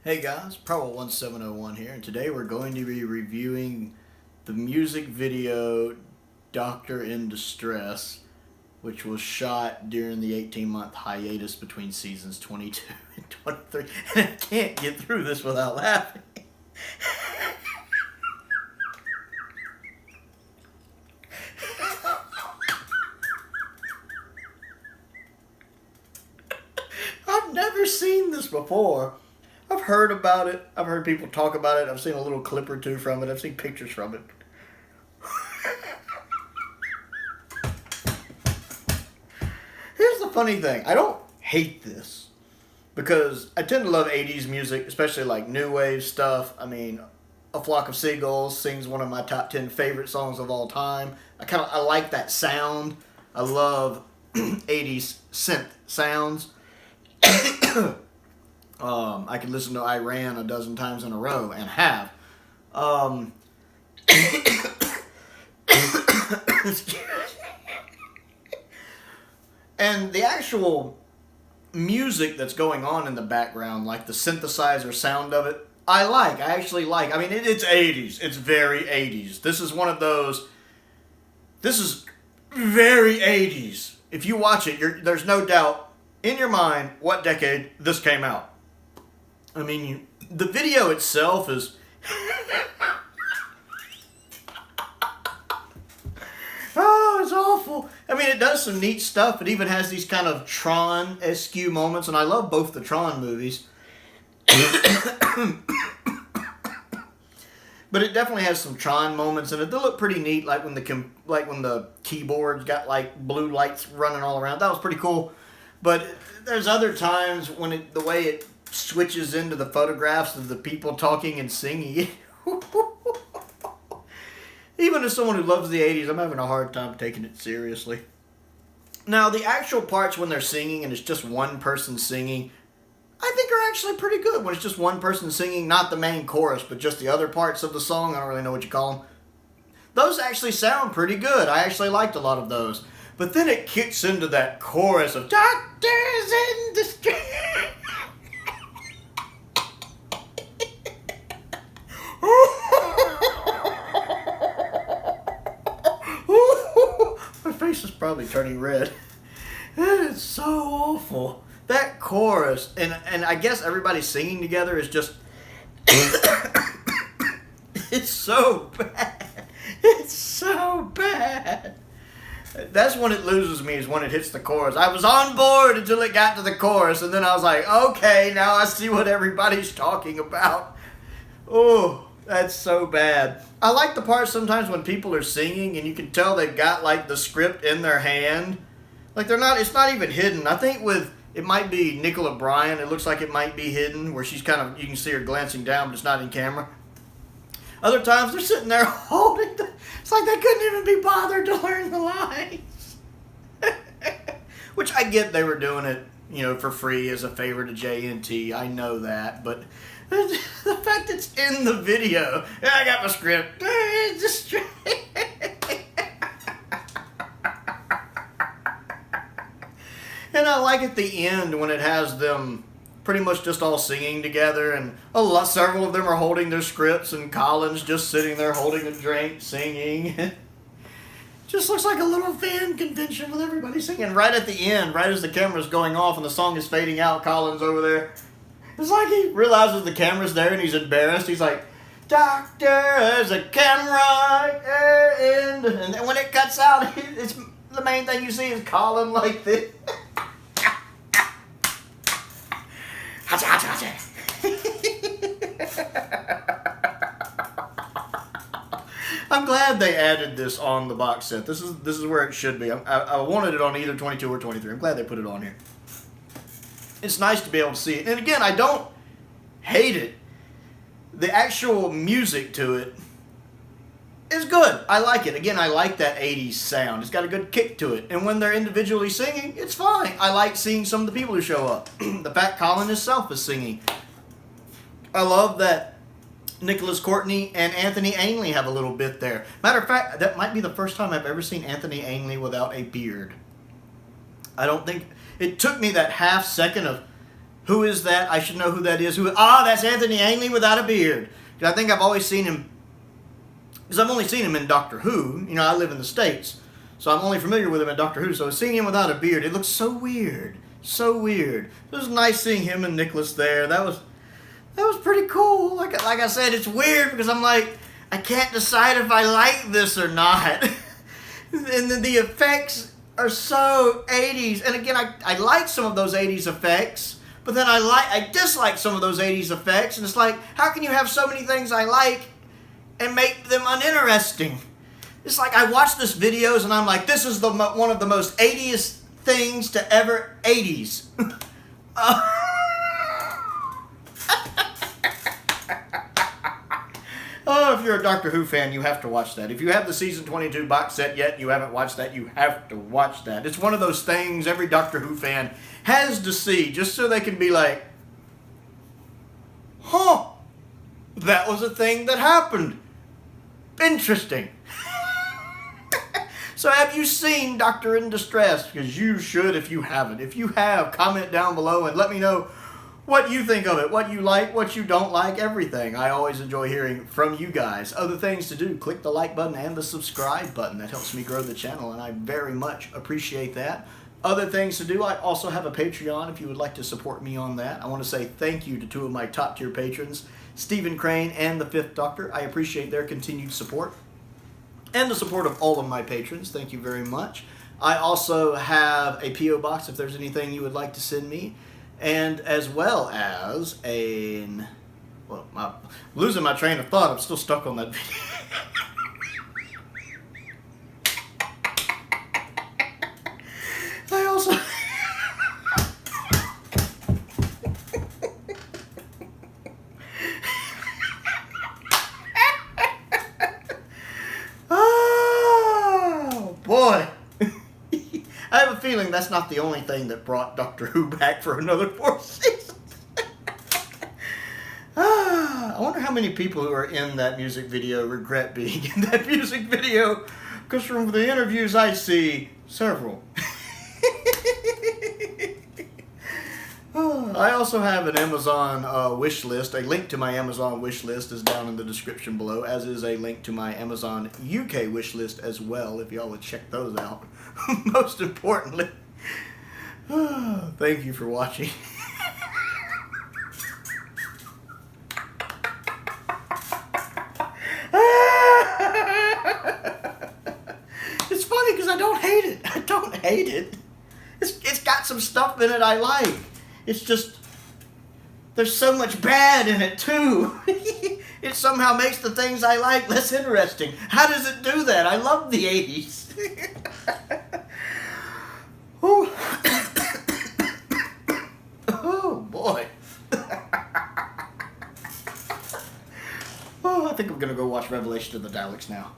Hey guys, Prowl 1701 here, and today we're going to be reviewing the music video Doctor in Distress, which was shot during the 18-month hiatus between seasons 22 and 23. And I can't get through this without laughing. I've never seen this before. I've heard about it. I've heard people talk about it. I've seen a little clip or two from it. I've seen pictures from it. Here's the funny thing. I don't hate this because I tend to love 80s music, especially like new wave stuff. I mean, A Flock of Seagulls sings one of my top 10 favorite songs of all time. I like that sound. I love 80s synth sounds. I could listen to Iran a dozen times in a row, and have. And the actual music that's going on in the background, like the synthesizer sound of it, I actually like. I mean, it's 80s. It's very 80s. This is one of those. This is very 80s. If you watch it, there's no doubt in your mind what decade this came out. I mean, the video itself is... Oh, it's awful. I mean, it does some neat stuff. It even has these kind of Tron-esque moments, and I love both the Tron movies. But it definitely has some Tron moments in it. They look pretty neat, like when the keyboards got like blue lights running all around. That was pretty cool. But there's other times when the way it switches into the photographs of the people talking and singing. Even as someone who loves the 80s, I'm having a hard time taking it seriously. Now, the actual parts when they're singing and it's just one person singing, I think are actually pretty good. When it's just one person singing, not the main chorus, but just the other parts of the song, I don't really know what you call them. Those actually sound pretty good. I actually liked a lot of those. But then it kicks into that chorus of Doctors in Distress. My face is probably turning red. It's so awful. That chorus, and I guess everybody singing together is just... It's so bad. It's so bad. That's when it loses me, is when it hits the chorus. I was on board until it got to the chorus, and then I was like, okay, now I see what everybody's talking about. Oh, that's so bad. I like the part sometimes when people are singing and you can tell they've got like the script in their hand. Like it's not even hidden. I think it might be Nicola Bryan. It looks like it might be hidden where she's kind of, you can see her glancing down, but it's not in camera. Other times they're sitting there holding it's like they couldn't even be bothered to learn the lines. Which I get they were doing it, for free as a favor to JNT. I know that, but the fact it's in the video. I got my script. And I like at the end when it has them pretty much just all singing together, and several of them are holding their scripts, and Colin's just sitting there holding a drink, singing. Just looks like a little fan convention with everybody singing. Right at the end, right as the camera's going off and the song is fading out, Colin's over there. It's like he realizes the camera's there and he's embarrassed. He's like, Doctor, there's a camera, and then when it cuts out, it's the main thing you see is Colin like this. I'm glad they added this on the box set. This is where it should be. I wanted it on either 22 or 23. I'm glad they put it on here. It's nice to be able to see it. And again, I don't hate it. The actual music to it is good. I like it. Again, I like that 80s sound. It's got a good kick to it. And when they're individually singing, it's fine. I like seeing some of the people who show up. The fact Colin himself is singing. I love that Nicholas Courtney and Anthony Ainley have a little bit there. Matter of fact, that might be the first time I've ever seen Anthony Ainley without a beard. I don't think... It took me that half second of... Who is that? I should know who that is. That's Anthony Ainley without a beard. I think I've always seen him, because I've only seen him in Doctor Who. You know, I live in the States, so I'm only familiar with him in Doctor Who. So seeing him without a beard, it looks so weird. So weird. It was nice seeing him and Nicholas there. That was pretty cool. Like I said, it's weird because I'm like, I can't decide if I like this or not. And then the effects are so 80s. And again, I like some of those 80s effects, but then I dislike some of those 80s effects. And it's like, how can you have so many things I like and make them uninteresting? It's like I watch this videos and I'm like, this is one of the most 80s things to ever 80s. Oh, if you're a Doctor Who fan, you have to watch that. If you have the season 22 box set yet, you haven't watched that, you have to watch that. It's one of those things every Doctor Who fan has to see, just so they can be like, huh, that was a thing that happened. Interesting. So have you seen Doctor in Distress? Because you should if you haven't. If you have, comment down below and let me know what you think of it, what you like, what you don't like, everything. I always enjoy hearing from you guys. Other things to do, click the like button and the subscribe button. That helps me grow the channel, and I very much appreciate that. Other things to do, I also have a Patreon if you would like to support me on that. I want to say thank you to two of my top tier patrons, Stephen Crane and the Fifth Doctor. I appreciate their continued support and the support of all of my patrons. Thank you very much. I also have a P.O. box if there's anything you would like to send me. And as well as I'm losing my train of thought. I'm still stuck on that video. I also... Oh, boy. I have a feeling that's not the only thing that brought Doctor Who back for another 4 seasons. I wonder how many people who are in that music video regret being in that music video, because from the interviews I see, several. I also have an Amazon wish list. A link to my Amazon wish list is down in the description below, as is a link to my Amazon UK wish list as well, if y'all would check those out. Most importantly, thank you for watching. It's funny because I don't hate it. I don't hate it. It's got some stuff in it I like. It's just, there's so much bad in it too. It somehow makes the things I like less interesting. How does it do that? I love the 80s. Oh. Oh boy. Oh, I think I'm gonna go watch Revelation of the Daleks now.